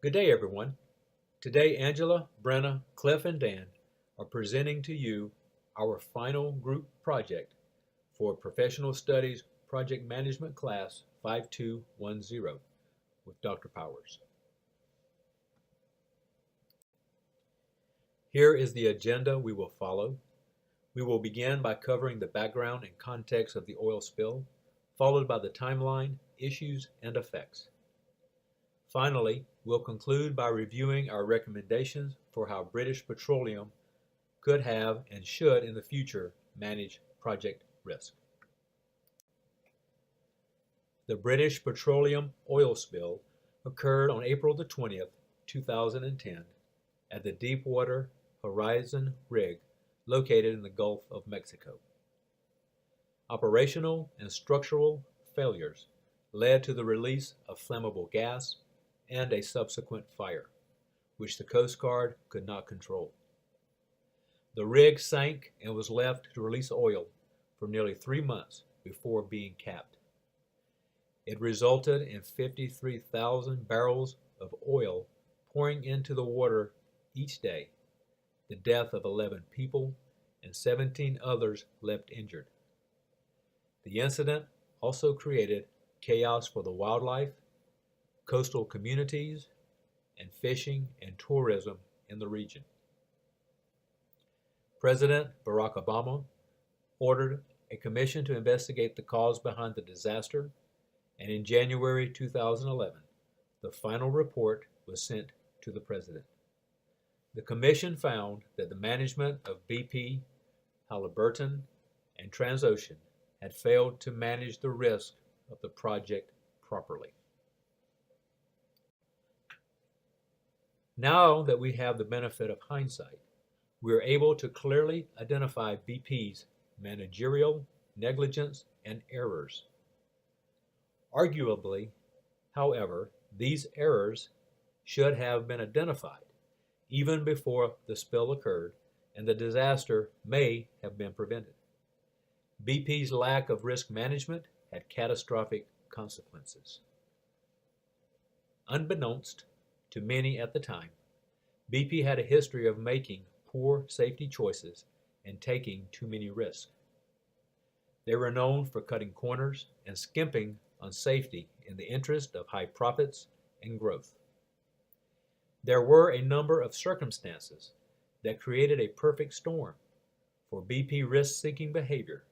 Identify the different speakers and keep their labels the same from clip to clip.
Speaker 1: Good day, everyone. Today, Angela, Brenna, Cliff, and Dan are presenting to you our final group project for Professional Studies Project Management Class 5210 with Dr. Powers. Here is the agenda we will follow. We will begin by covering the background and context of the oil spill, followed by the timeline, issues, and effects. Finally, we'll conclude by reviewing our recommendations for how British Petroleum could have and should in the future manage project risk. The British Petroleum oil spill occurred on April the 20th, 2010 at the Deepwater Horizon rig located in the Gulf of Mexico. Operational and structural failures led to the release of flammable gas and a subsequent fire, which the Coast Guard could not control. The rig sank and was left to release oil for nearly 3 months before being capped. It resulted in 53,000 barrels of oil pouring into the water each day, the death of 11 people, and 17 others left injured. The incident also created chaos for the wildlife, coastal communities, and fishing and tourism in the region. President Barack Obama ordered a commission to investigate the cause behind the disaster, and in January 2011, the final report was sent to the president. The commission found that the management of BP, Halliburton, and Transocean had failed to manage the risk of the project properly. Now that we have the benefit of hindsight, we are able to clearly identify BP's managerial negligence and errors. Arguably, however, these errors should have been identified even before the spill occurred, and the disaster may have been prevented. BP's lack of risk management had catastrophic consequences. Unbeknownst to many at the time, BP had a history of making poor safety choices and taking too many risks. They were known for cutting corners and skimping on safety in the interest of high profits and growth. There were a number of circumstances that created a perfect storm for BP risk-seeking behavior,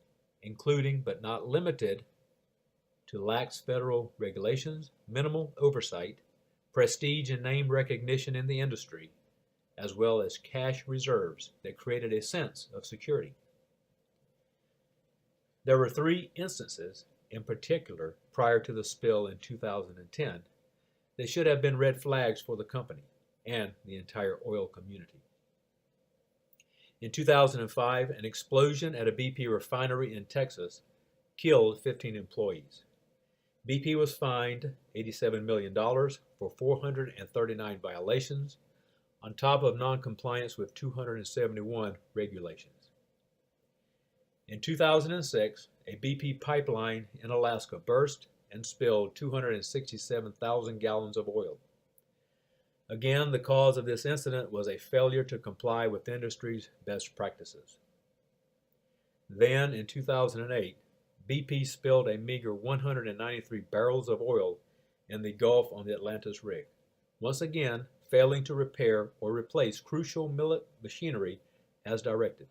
Speaker 1: including but not limited to lax federal regulations, minimal oversight, prestige and name recognition in the industry, as well as cash reserves that created a sense of security. There were 3 instances in particular prior to the spill in 2010 that should have been red flags for the company and the entire oil community. In 2005, an explosion at a BP refinery in Texas killed 15 employees. BP was fined $87 million for 439 violations, on top of non-compliance with 271 regulations. In 2006, a BP pipeline in Alaska burst and spilled 267,000 gallons of oil. Again, the cause of this incident was a failure to comply with industry's best practices. Then, in 2008, BP spilled a meager 193 barrels of oil in the Gulf on the Atlantis rig, once again failing to repair or replace crucial machinery as directed.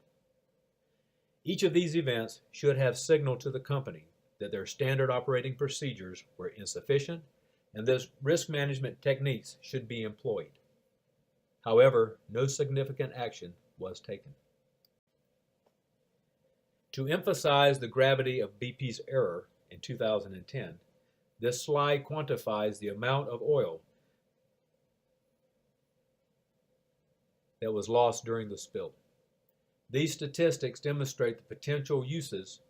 Speaker 1: Each of these events should have signaled to the company that their standard operating procedures were insufficient and that risk management techniques should be employed. However, no significant action was taken. To emphasize the gravity of BP's error in 2010, this slide quantifies the amount of oil that was lost during the spill. These statistics demonstrate the potential uses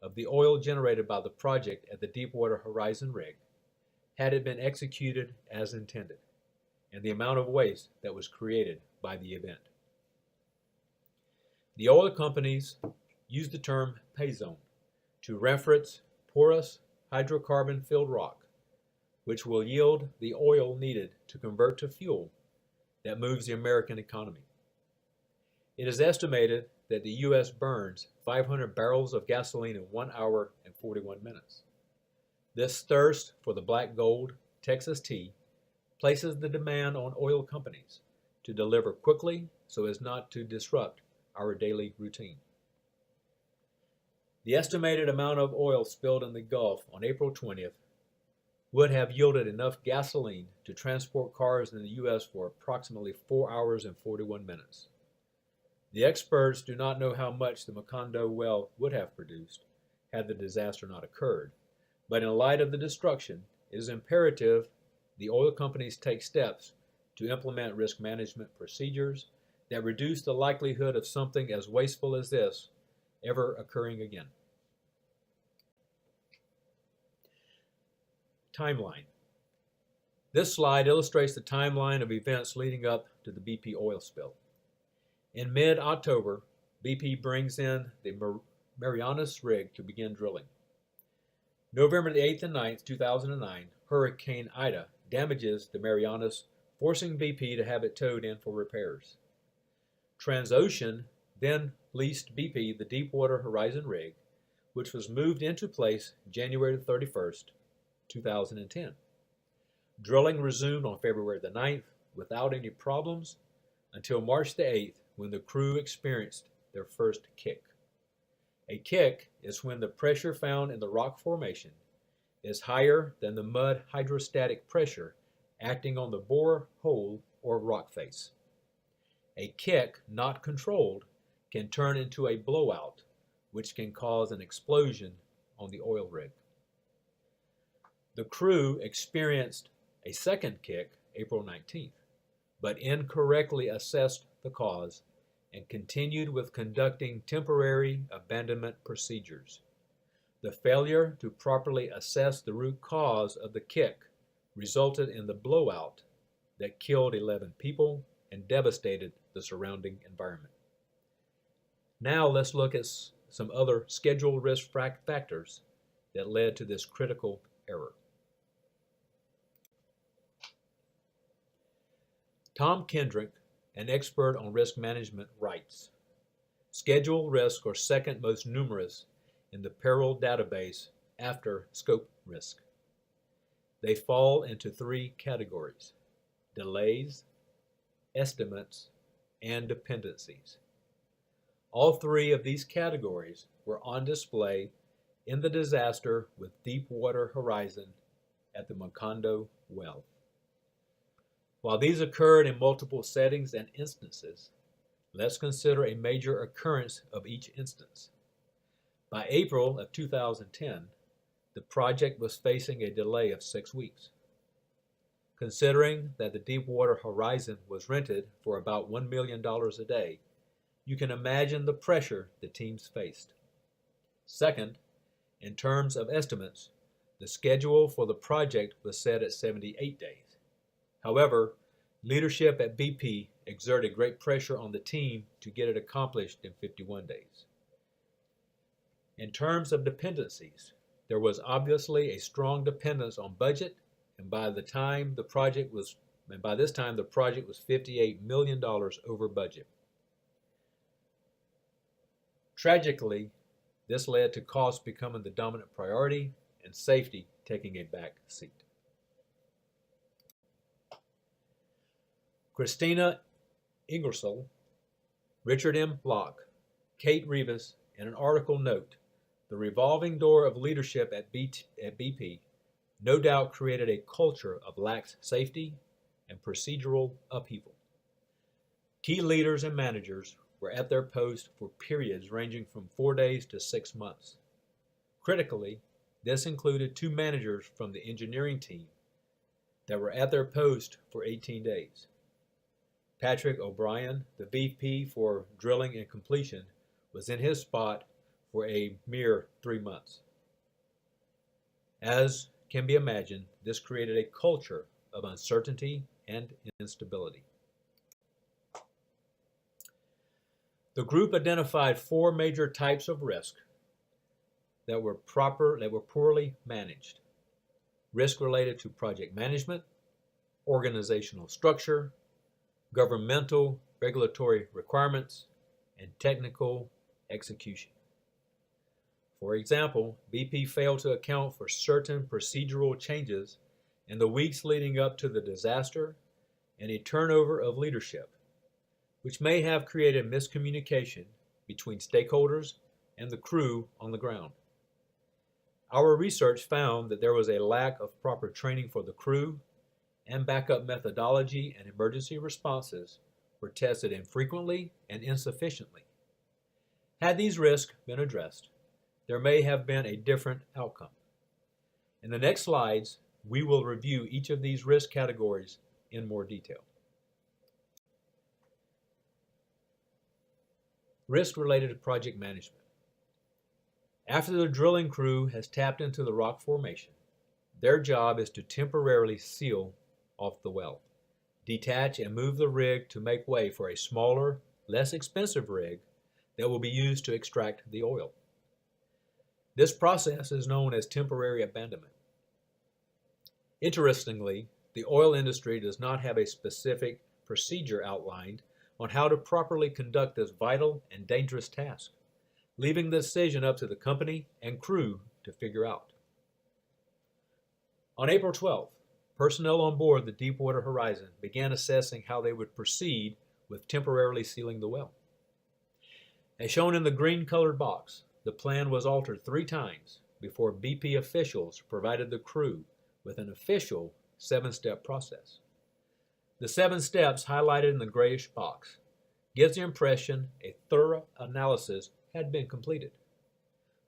Speaker 1: of the oil generated by the project at the Deepwater Horizon rig had it been executed as intended, and the amount of waste that was created by the event. The oil companies use the term pay zone to reference porous hydrocarbon-filled rock, which will yield the oil needed to convert to fuel that moves the American economy. It is estimated that the U.S. burns 500 barrels of gasoline in 1 hour and 41 minutes. This thirst for the black gold, Texas tea, places the demand on oil companies to deliver quickly so as not to disrupt our daily routine. The estimated amount of oil spilled in the Gulf on April 20th would have yielded enough gasoline to transport cars in the U.S. for approximately 4 hours and 41 minutes. The experts do not know how much the Macondo well would have produced had the disaster not occurred, but in light of the destruction, it is imperative the oil companies take steps to implement risk management procedures that reduce the likelihood of something as wasteful as this ever occurring again. Timeline. This slide illustrates the timeline of events leading up to the BP oil spill. In mid-October, BP brings in the Marianas rig to begin drilling. November the 8th and 9th, 2009, Hurricane Ida damages the Marianas, forcing BP to have it towed in for repairs. Transocean then leased BP the Deepwater Horizon rig, which was moved into place January 31st, 2010. Drilling resumed on February the 9th without any problems until March the 8th, when the crew experienced their first kick. A kick is when the pressure found in the rock formation is higher than the mud hydrostatic pressure acting on the bore hole or rock face. A kick not controlled can turn into a blowout, which can cause an explosion on the oil rig. The crew experienced a second kick April 19th, but incorrectly assessed the cause and continued with conducting temporary abandonment procedures. The failure to properly assess the root cause of the kick resulted in the blowout that killed 11 people and devastated the surrounding environment. Now let's look at some other schedule risk factors that led to this critical error. Tom Kendrick, an expert on risk management, writes, schedule risks are second most numerous in the peril database after scope risk. They fall into three categories: delays, estimates, and dependencies. All three of these categories were on display in the disaster with Deepwater Horizon at the Macondo well. While these occurred in multiple settings and instances, let's consider a major occurrence of each instance. By April of 2010, the project was facing a delay of 6 weeks. Considering that the Deepwater Horizon was rented for about $1 million a day, you can imagine the pressure the teams faced. Second, in terms of estimates, the schedule for the project was set at 78 days. However, leadership at BP exerted great pressure on the team to get it accomplished in 51 days. In terms of dependencies, there was obviously a strong dependence on budget, and by this time the project was $58 million over budget. Tragically, this led to cost becoming the dominant priority and safety taking a back seat. Christina Ingersoll, Richard M. Block, Kate Rivas, in an article note, the revolving door of leadership at BP no doubt created a culture of lax safety and procedural upheaval. Key leaders and managers were at their post for periods ranging from 4 days to 6 months. Critically, this included 2 managers from the engineering team that were at their post for 18 days. Patrick O'Brien, the VP for drilling and completion, was in his spot for a mere 3 months. As can be imagined, this created a culture of uncertainty and instability. The group identified 4 major types of risk that were poorly managed. risk related to project management, organizational structure, governmental regulatory requirements, and technical execution. For example, BP failed to account for certain procedural changes in the weeks leading up to the disaster and a turnover of leadership, which may have created miscommunication between stakeholders and the crew on the ground. Our research found that there was a lack of proper training for the crew, and backup methodology and emergency responses were tested infrequently and insufficiently. Had these risks been addressed, there may have been a different outcome. In the next slides, we will review each of these risk categories in more detail. Risk related to project management. After the drilling crew has tapped into the rock formation, their job is to temporarily seal off the well, detach and move the rig to make way for a smaller, less expensive rig that will be used to extract the oil. This process is known as temporary abandonment. Interestingly, the oil industry does not have a specific procedure outlined on how to properly conduct this vital and dangerous task, leaving the decision up to the company and crew to figure out. On April 12th, personnel on board the Deepwater Horizon began assessing how they would proceed with temporarily sealing the well. As shown in the green-colored box, the plan was altered 3 times before BP officials provided the crew with an official 7-step process. The 7 steps highlighted in the grayish box gives the impression a thorough analysis had been completed.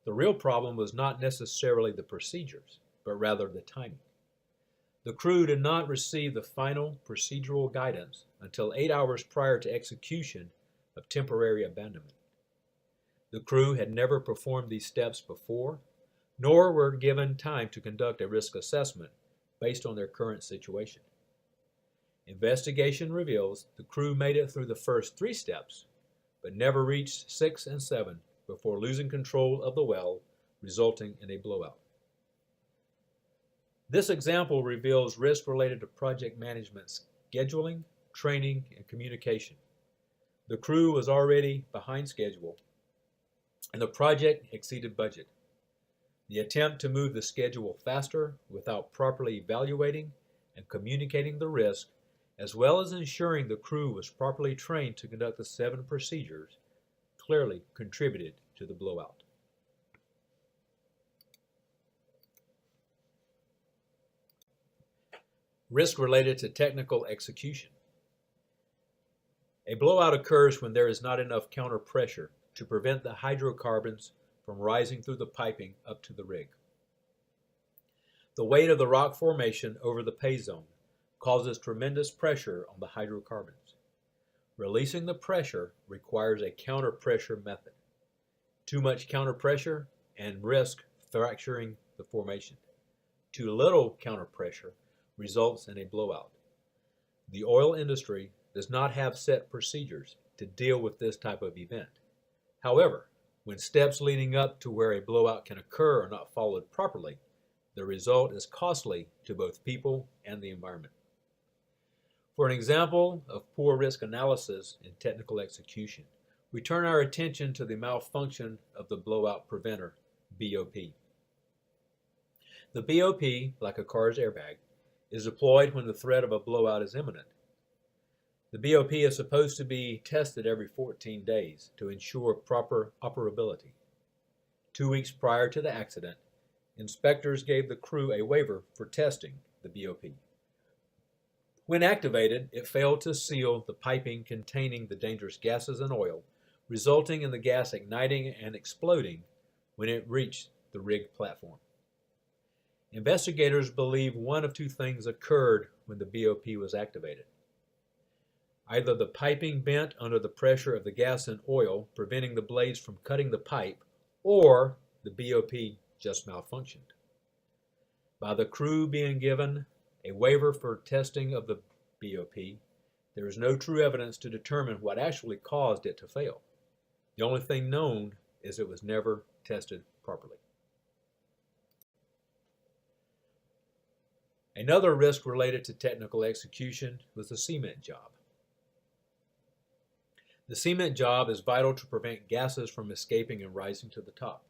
Speaker 1: The real problem was not necessarily the procedures, but rather the timing. The crew did not receive the final procedural guidance until 8 hours prior to execution of temporary abandonment. The crew had never performed these steps before, nor were given time to conduct a risk assessment based on their current situation. Investigation reveals the crew made it through the first 3 steps, but never reached 6 and 7 before losing control of the well, resulting in a blowout. This example reveals risk related to project management scheduling, training, and communication. The crew was already behind schedule, and the project exceeded budget. The attempt to move the schedule faster without properly evaluating and communicating the risk, as well as ensuring the crew was properly trained to conduct the 7 procedures, clearly contributed to the blowout. Risk related to technical execution. A blowout occurs when there is not enough counter pressure to prevent the hydrocarbons from rising through the piping up to the rig. The weight of the rock formation over the pay zone causes tremendous pressure on the hydrocarbons. Releasing the pressure requires a counter pressure method. Too much counter pressure and risk fracturing the formation. Too little counter pressure results in a blowout. The oil industry does not have set procedures to deal with this type of event. However, when steps leading up to where a blowout can occur are not followed properly, the result is costly to both people and the environment. For an example of poor risk analysis and technical execution, we turn our attention to the malfunction of the blowout preventer, BOP. The BOP, like a car's airbag, is deployed when the threat of a blowout is imminent. The BOP is supposed to be tested every 14 days to ensure proper operability. 2 weeks prior to the accident, inspectors gave the crew a waiver for testing the BOP. When activated, it failed to seal the piping containing the dangerous gases and oil, resulting in the gas igniting and exploding when it reached the rig platform. Investigators believe one of 2 things occurred when the BOP was activated. Either the piping bent under the pressure of the gas and oil, preventing the blades from cutting the pipe, or the BOP just malfunctioned. By the crew being given a waiver for testing of the BOP, there is no true evidence to determine what actually caused it to fail. The only thing known is it was never tested properly. Another risk related to technical execution was the cement job. The cement job is vital to prevent gases from escaping and rising to the top.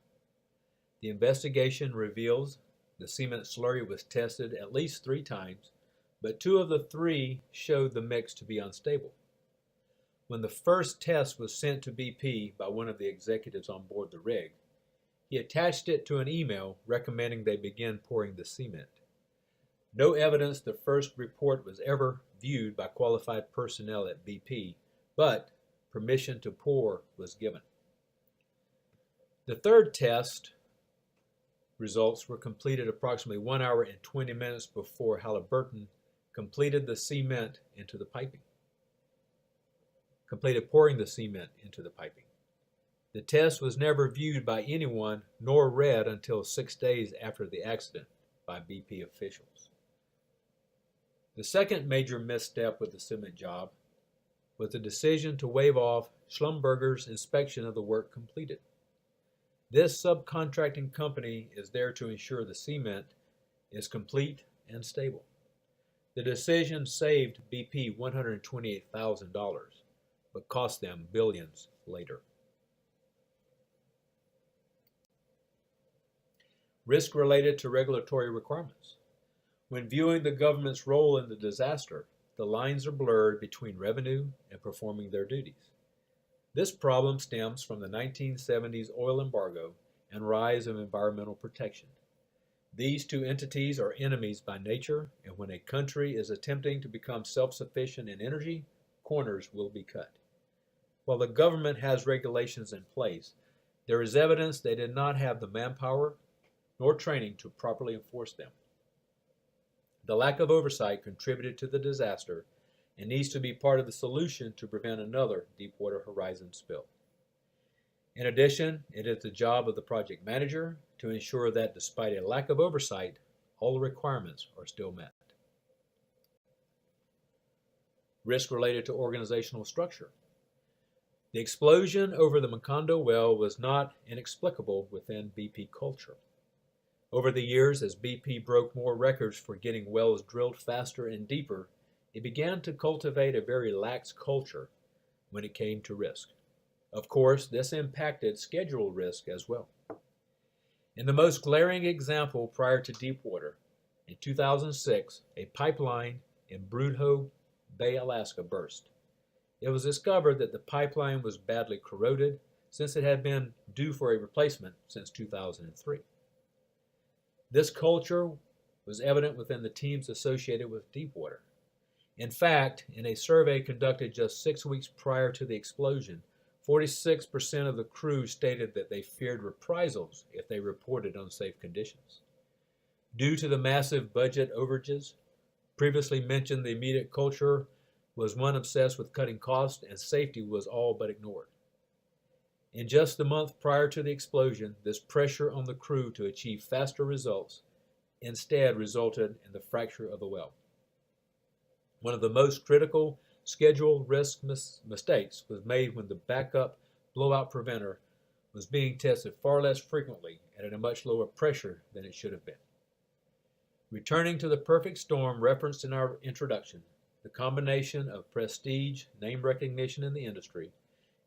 Speaker 1: The investigation reveals the cement slurry was tested at least 3 times, but 2 of the 3 showed the mix to be unstable. When the first test was sent to BP by one of the executives on board the rig, he attached it to an email recommending they begin pouring the cement. No evidence the first report was ever viewed by qualified personnel at BP, but permission to pour was given. The third test results were completed approximately 1 hour and 20 minutes before Halliburton completed pouring the cement into the piping. The test was never viewed by anyone nor read until 6 days after the accident by BP officials. The second major misstep with the cement job was the decision to waive off Schlumberger's inspection of the work completed. This subcontracting company is there to ensure the cement is complete and stable. The decision saved BP $128,000, but cost them billions later. Risk related to regulatory requirements. When viewing the government's role in the disaster, the lines are blurred between revenue and performing their duties. This problem stems from the 1970s oil embargo and rise of environmental protection. These 2 entities are enemies by nature, and when a country is attempting to become self-sufficient in energy, corners will be cut. While the government has regulations in place, there is evidence they did not have the manpower nor training to properly enforce them. The lack of oversight contributed to the disaster and needs to be part of the solution to prevent another Deepwater Horizon spill. In addition, it is the job of the project manager to ensure that despite a lack of oversight, all the requirements are still met. Risk related to organizational structure. The explosion over the Macondo well was not inexplicable within BP culture. Over the years, as BP broke more records for getting wells drilled faster and deeper, it began to cultivate a very lax culture when it came to risk. Of course, this impacted schedule risk as well. In the most glaring example prior to Deepwater, in 2006, a pipeline in Prudhoe Bay, Alaska burst. It was discovered that the pipeline was badly corroded since it had been due for a replacement since 2003. This culture was evident within the teams associated with Deepwater. In fact, in a survey conducted just 6 weeks prior to the explosion, 46% of the crew stated that they feared reprisals if they reported unsafe conditions. Due to the massive budget overages, previously mentioned, the immediate culture was one obsessed with cutting costs, and safety was all but ignored. In just the month prior to the explosion, this pressure on the crew to achieve faster results instead resulted in the fracture of the well. One of the most critical schedule risk mistakes was made when the backup blowout preventer was being tested far less frequently and at a much lower pressure than it should have been. Returning to the perfect storm referenced in our introduction, the combination of prestige, name recognition in the industry,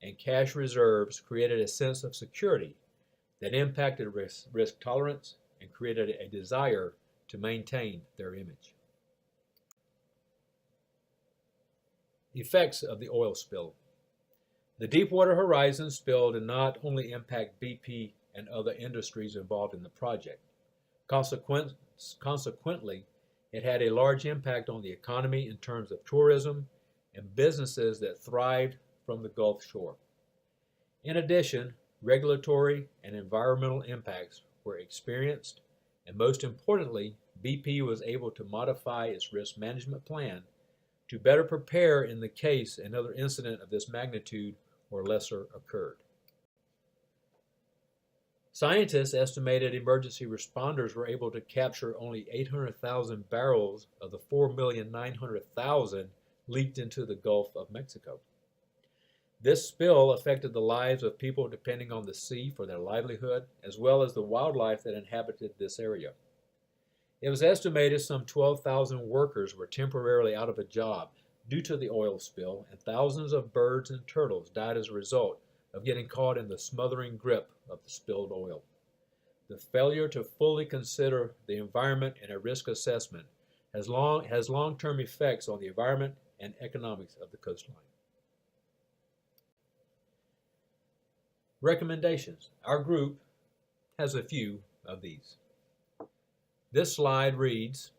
Speaker 1: and cash reserves created a sense of security that impacted risk tolerance and created a desire to maintain their image. Effects of the oil spill. The Deepwater Horizon spill did not only impact BP and other industries involved in the project. Consequently, it had a large impact on the economy in terms of tourism and businesses that thrived from the Gulf shore. In addition, regulatory and environmental impacts were experienced, and most importantly, BP was able to modify its risk management plan to better prepare in the case another incident of this magnitude or lesser occurred. Scientists estimated emergency responders were able to capture only 800,000 barrels of the 4,900,000 leaked into the Gulf of Mexico. This spill affected the lives of people depending on the sea for their livelihood, as well as the wildlife that inhabited this area. It was estimated some 12,000 workers were temporarily out of a job due to the oil spill, and thousands of birds and turtles died as a result of getting caught in the smothering grip of the spilled oil. The failure to fully consider the environment in a risk assessment has long-term effects on the environment and economics of the coastline. Recommendations. Our group has a few of these. This slide reads,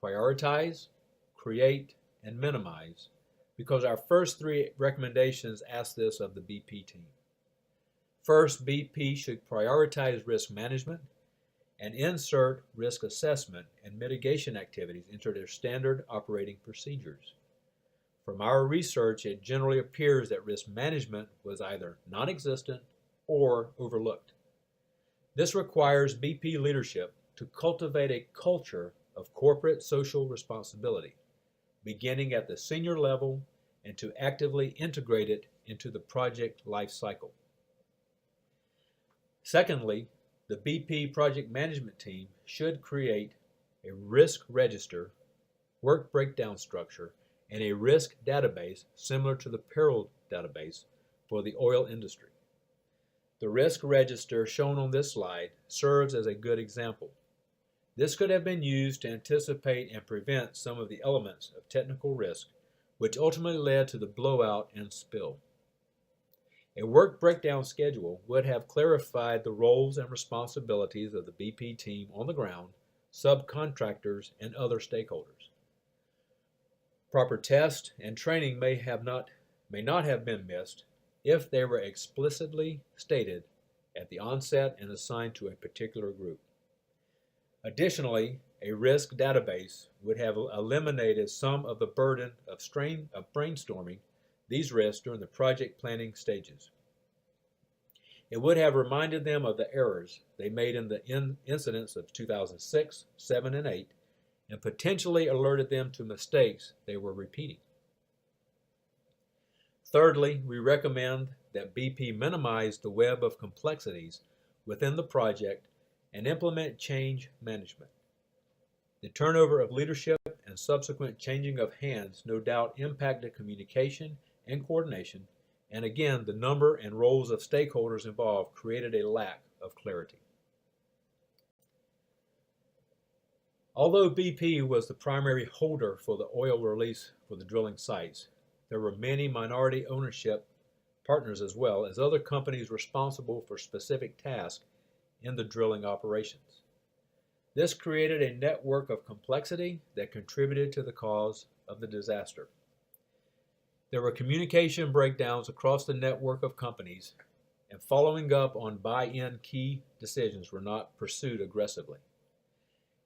Speaker 1: prioritize, create, and minimize, because our first three recommendations ask this of the BP team. First, BP should prioritize risk management and insert risk assessment and mitigation activities into their standard operating procedures. From our research, it generally appears that risk management was either non-existent or overlooked. This requires BP leadership to cultivate a culture of corporate social responsibility, beginning at the senior level, and to actively integrate it into the project life cycle. Secondly, the BP project management team should create a risk register, work breakdown structure, and a risk database similar to the peril database for the oil industry. The risk register shown on this slide serves as a good example. This could have been used to anticipate and prevent some of the elements of technical risk, which ultimately led to the blowout and spill. A work breakdown schedule would have clarified the roles and responsibilities of the BP team on the ground, subcontractors, and other stakeholders. Proper test and training may not have been missed if they were explicitly stated at the onset and assigned to a particular group. Additionally, a risk database would have eliminated some of the burden of brainstorming these risks during the project planning stages. It would have reminded them of the errors they made in the incidents of 2006, 7, and 8, and potentially alerted them to mistakes they were repeating. Thirdly, we recommend that BP minimize the web of complexities within the project and implement change management. The turnover of leadership and subsequent changing of hands no doubt impacted communication and coordination, and again, the number and roles of stakeholders involved created a lack of clarity. Although BP was the primary holder for the oil release for the drilling sites, there were many minority ownership partners as well as other companies responsible for specific tasks in the drilling operations. This created a network of complexity that contributed to the cause of the disaster. There were communication breakdowns across the network of companies, and following up on buy-in key decisions were not pursued aggressively.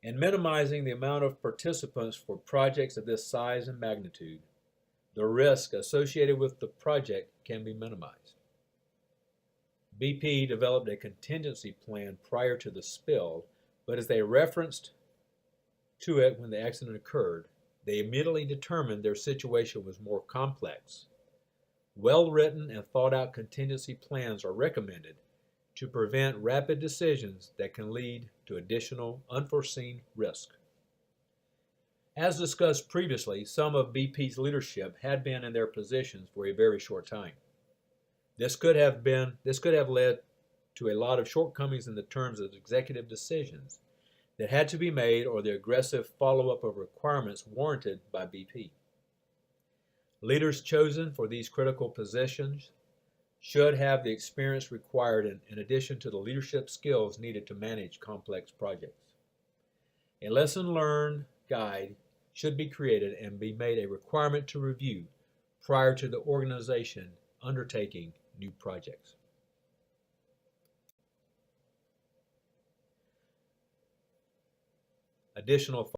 Speaker 1: In minimizing the amount of participants for projects of this size and magnitude, the risk associated with the project can be minimized. BP developed a contingency plan prior to the spill, but as they referenced to it when the accident occurred, they immediately determined their situation was more complex. Well-written and thought-out contingency plans are recommended to prevent rapid decisions that can lead to additional unforeseen risk. As discussed previously, some of BP's leadership had been in their positions for a very short time. This could have led to a lot of shortcomings in the terms of executive decisions that had to be made or the aggressive follow-up of requirements warranted by BP. Leaders chosen for these critical positions should have the experience required in addition to the leadership skills needed to manage complex projects. A lesson learned guide should be created and be made a requirement to review prior to the organization undertaking new projects. Additional.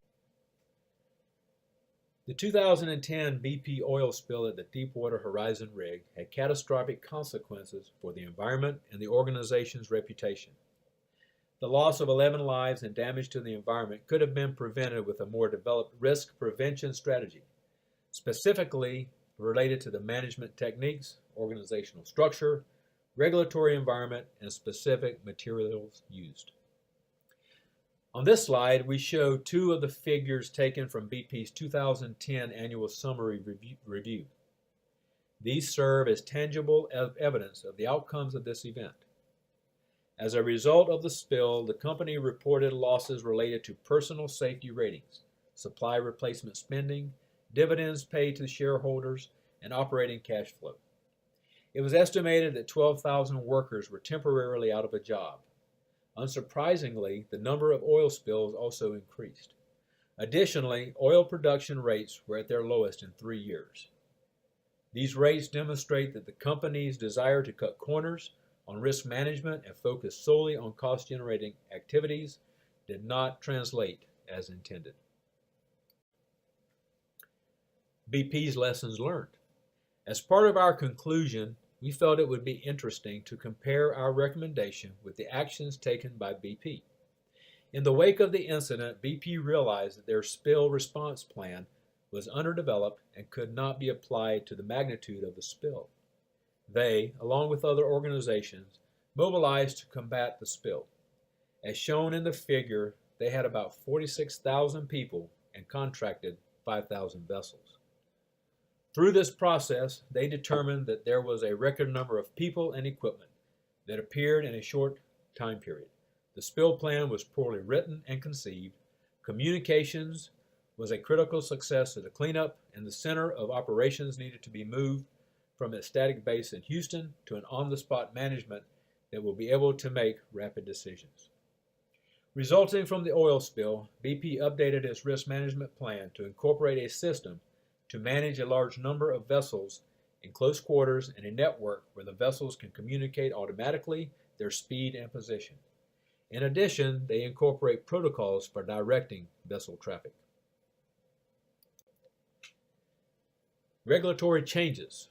Speaker 1: The 2010 BP oil spill at the Deepwater Horizon rig had catastrophic consequences for the environment and the organization's reputation. The loss of 11 lives and damage to the environment could have been prevented with a more developed risk prevention strategy, specifically related to the management techniques, organizational structure, regulatory environment, and specific materials used. On this slide, we show two of the figures taken from BP's 2010 annual summary review. These serve as tangible evidence of the outcomes of this event. As a result of the spill, the company reported losses related to personal safety ratings, supply replacement spending, dividends paid to shareholders, and operating cash flow. It was estimated that 12,000 workers were temporarily out of a job. Unsurprisingly, the number of oil spills also increased. Additionally, oil production rates were at their lowest in 3 years. These rates demonstrate that the company's desire to cut corners on risk management and focus solely on cost-generating activities did not translate as intended. BP's lessons learned. As part of our conclusion, we felt it would be interesting to compare our recommendation with the actions taken by BP. In the wake of the incident, BP realized that their spill response plan was underdeveloped and could not be applied to the magnitude of the spill. They, along with other organizations, mobilized to combat the spill. As shown in the figure, they had about 46,000 people and contracted 5,000 vessels. Through this process, they determined that there was a record number of people and equipment that appeared in a short time period. The spill plan was poorly written and conceived. Communications was a critical success of the cleanup, and the center of operations needed to be moved from its static base in Houston to an on-the-spot management that will be able to make rapid decisions. Resulting from the oil spill, BP updated its risk management plan to incorporate a system to manage a large number of vessels in close quarters and a network where the vessels can communicate automatically their speed and position. In addition, they incorporate protocols for directing vessel traffic. Regulatory changes.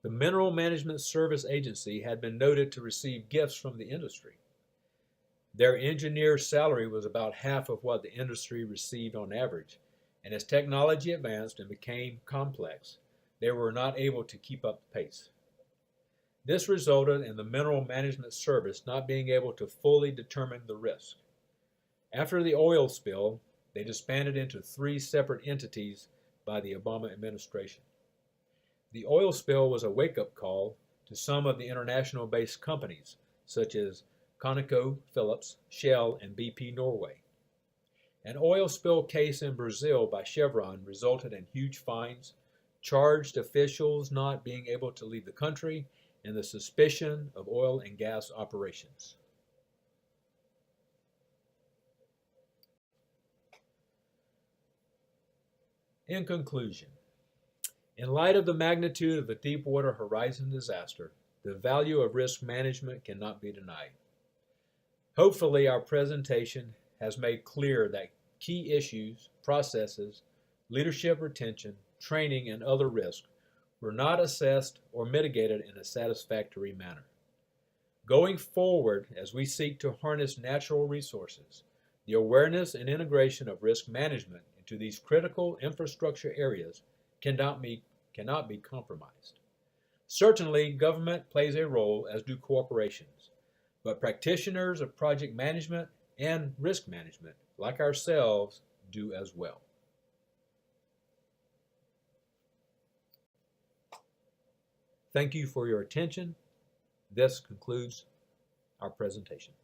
Speaker 1: The Mineral Management Service Agency had been noted to receive gifts from the industry. Their engineer's salary was about half of what the industry received on average, and as technology advanced and became complex, they were not able to keep up the pace. This resulted in the Mineral Management Service not being able to fully determine the risk. After the oil spill, they disbanded into 3 separate entities by the Obama administration. The oil spill was a wake-up call to some of the international-based companies, such as ConocoPhillips, Shell, and BP Norway. An oil spill case in Brazil by Chevron resulted in huge fines, charged officials not being able to leave the country, and the suspicion of oil and gas operations. In conclusion, in light of the magnitude of the Deepwater Horizon disaster, the value of risk management cannot be denied. Hopefully, our presentation has made clear that key issues, processes, leadership retention, training, and other risks were not assessed or mitigated in a satisfactory manner. Going forward, as we seek to harness natural resources, the awareness and integration of risk management into these critical infrastructure areas cannot be compromised. Certainly, government plays a role, as do corporations, but practitioners of project management and risk management, like ourselves, do as well. Thank you for your attention. This concludes our presentation.